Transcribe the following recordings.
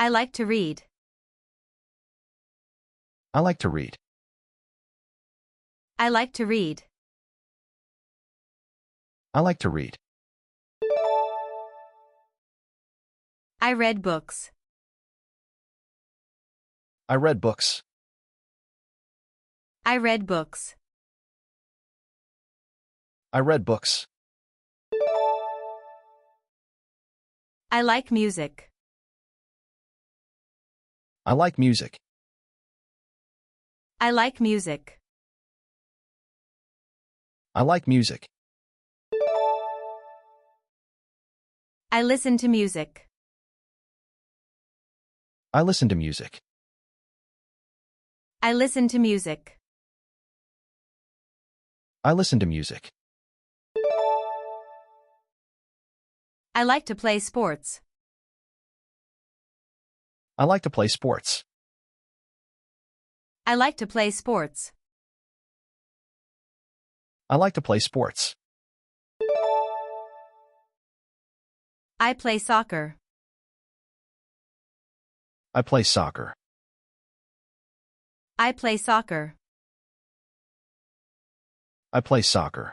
I like to read. I like to read. I like to read. I like to read. I read books. I read books. I read books. I read books. I like music. I like music. I like music. I like music. I listen to music. I listen to music. I listen to music. I listen to music. I like to play sports. I like to play sports. I like to play sports. I like to play sports. I play soccer. I play soccer. I play soccer. I play soccer.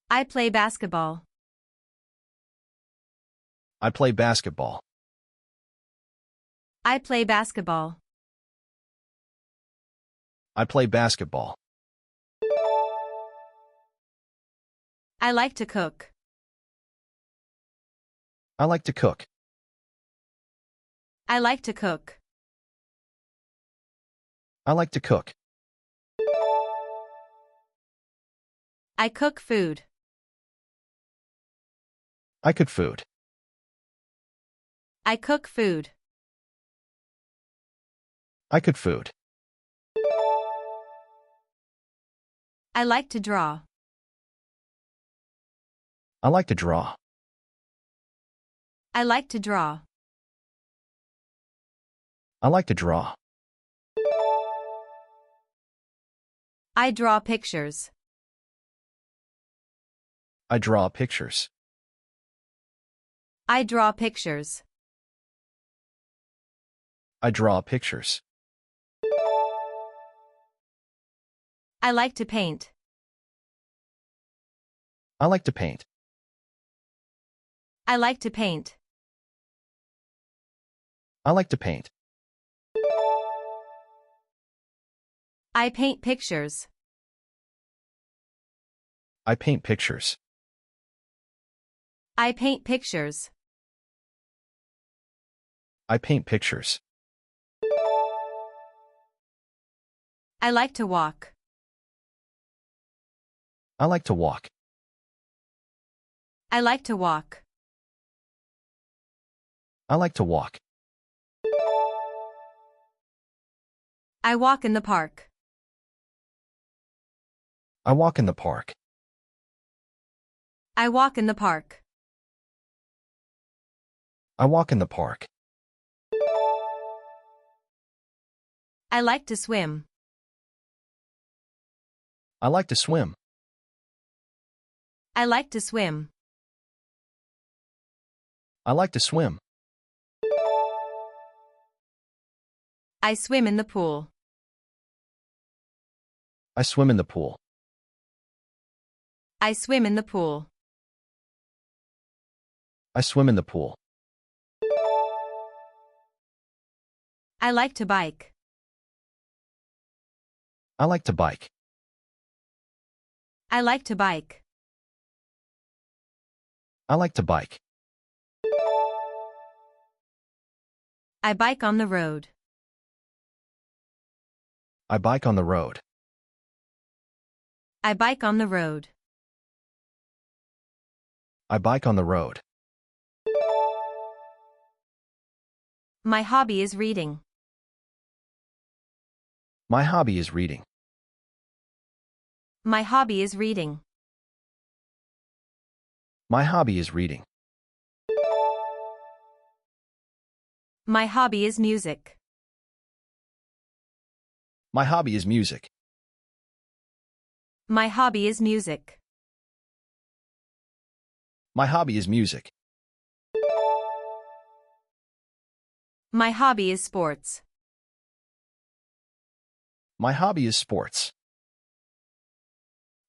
I play basketball. I play basketball. I play basketball. I play basketball. I like to cook. I like to cook. I like to cook. I like to cook. I cook food. I cook food. I cook food. I cook food. I like to draw. I like to draw. I like to draw. I like to draw. I draw pictures. I draw pictures. I draw pictures. I draw pictures. I like to paint. I like to paint. I like to paint. I like to paint. I paint pictures. I paint pictures. I paint pictures. I paint pictures. I like to walk. I like to walk. I like to walk. I like to walk. I walk in the park. I walk in the park. I walk in the park. I walk in the park. I like to swim. I like to swim. I like to swim. I like to swim. I swim in the pool. I swim in the pool. I swim in the pool. I swim in the pool. I like to bike. I like to bike. I like to bike. I like to bike. I bike on the road. I bike on the road. I bike on the road. I bike on the road. My hobby is reading. My hobby is reading. My hobby is reading. My hobby is reading. My hobby is music. My hobby is music. My hobby is music. My hobby is music. My hobby is sports. My hobby is sports.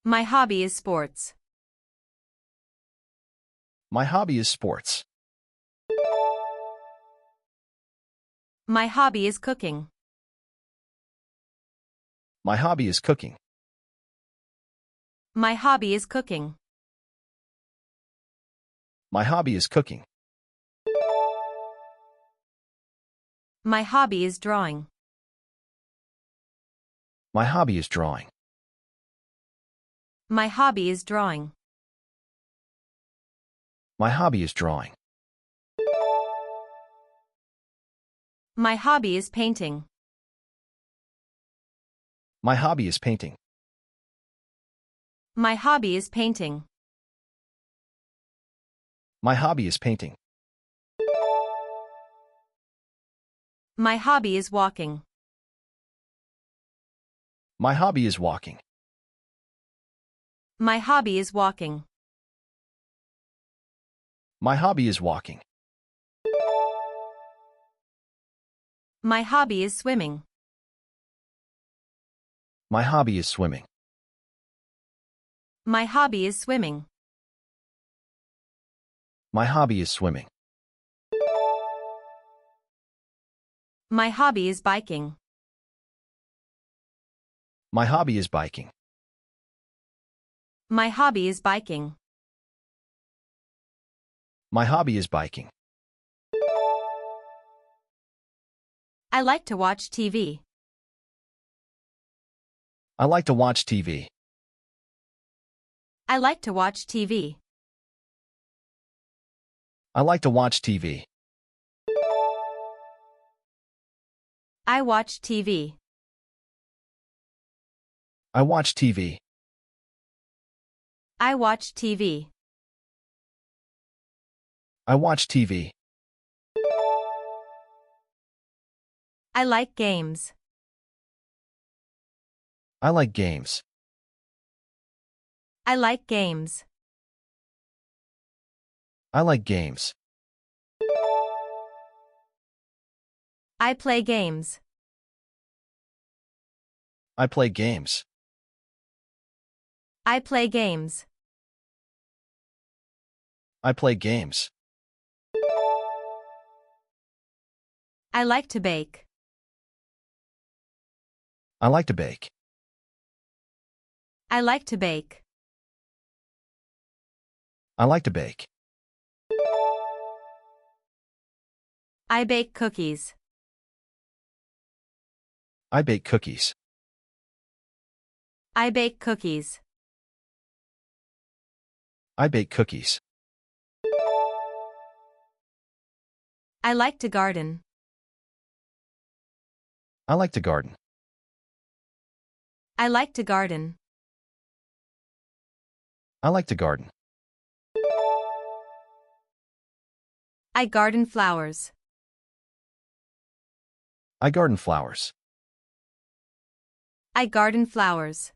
My hobby is sports. My hobby is sports. My hobby is cooking. My hobby is cooking. My hobby is cooking. My hobby is cooking. My hobby is drawing. My hobby is drawing. My hobby is drawing. My hobby is drawing. My hobby is painting. My hobby is painting. My hobby is painting. My hobby is painting. My hobby is walking. My hobby is walking. My hobby is walking. My hobby is walking. My hobby is swimming. My hobby is swimming. My hobby is swimming. My hobby is swimming. My hobby is biking. My hobby is biking. My hobby is biking. My hobby is biking. I like to watch TV. I like to watch TV. I like to watch TV. I like to watch TV. I watch TV. I watch TV. I watch TV. I watch TV. I like games. I like games. I like games. I like games. I play games. I play games. I play games. I play games. I like to bake. I like to bake. I like to bake. I like to bake. I bake cookies. I bake cookies. I bake cookies. I bake cookies. I like to garden. I like to garden. I like to garden. I like to garden. I garden flowers. I garden flowers. I garden flowers.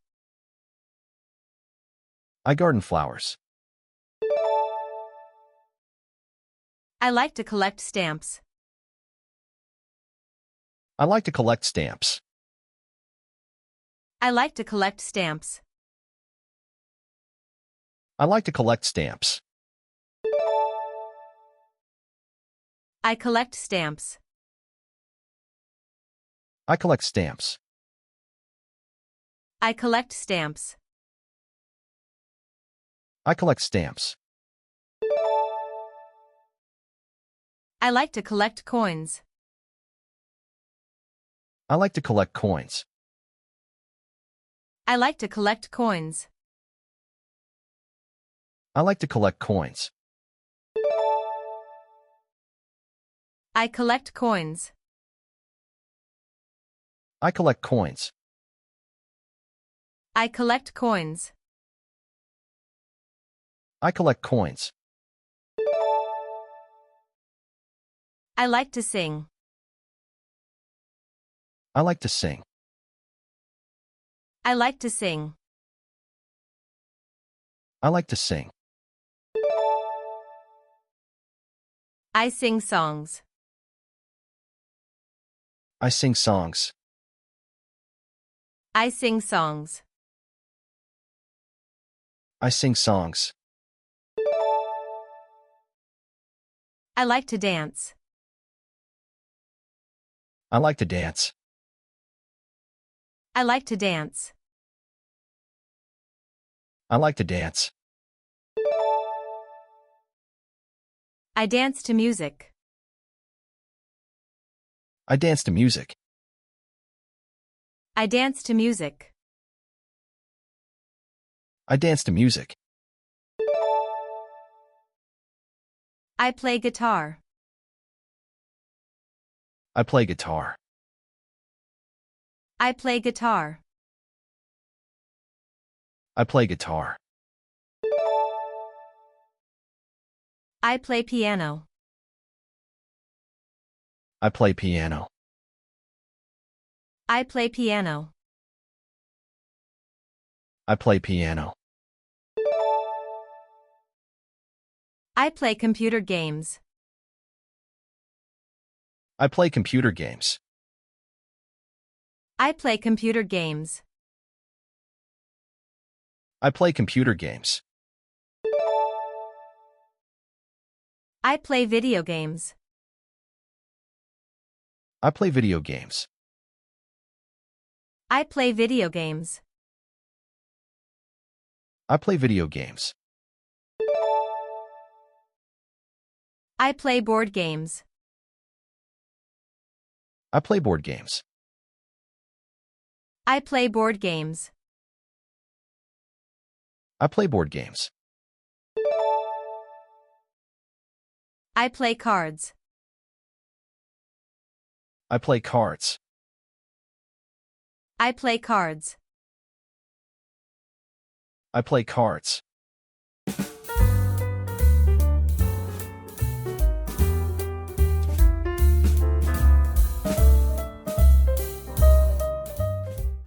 I garden flowers. I like to collect stamps. I like to collect stamps. I like to collect stamps. I like to collect stamps. I collect stamps. I collect stamps. I collect stamps. I collect stamps. I like to collect coins. I like to collect coins. I like to collect coins. I like to collect coins. I collect coins. I collect coins. I collect coins. I collect coins. I like to sing. I like to sing. I like to sing. I like to sing. I sing songs. I sing songs. I sing songs. I sing songs. I like to dance. I like to dance. I like to dance. I like to dance. I dance to music. I dance to music. I dance to music. I dance to music. I play guitar. I play guitar. I play guitar. I play guitar. I play piano. I play piano. I play piano. I play piano. I play computer games. I play computer games. I play computer games. I play computer games. I play video games. I play video games. I play video games. I play video games. I play board games. I play board games. I play board games. I play board games. I play cards. I play cards. I play cards. I play cards.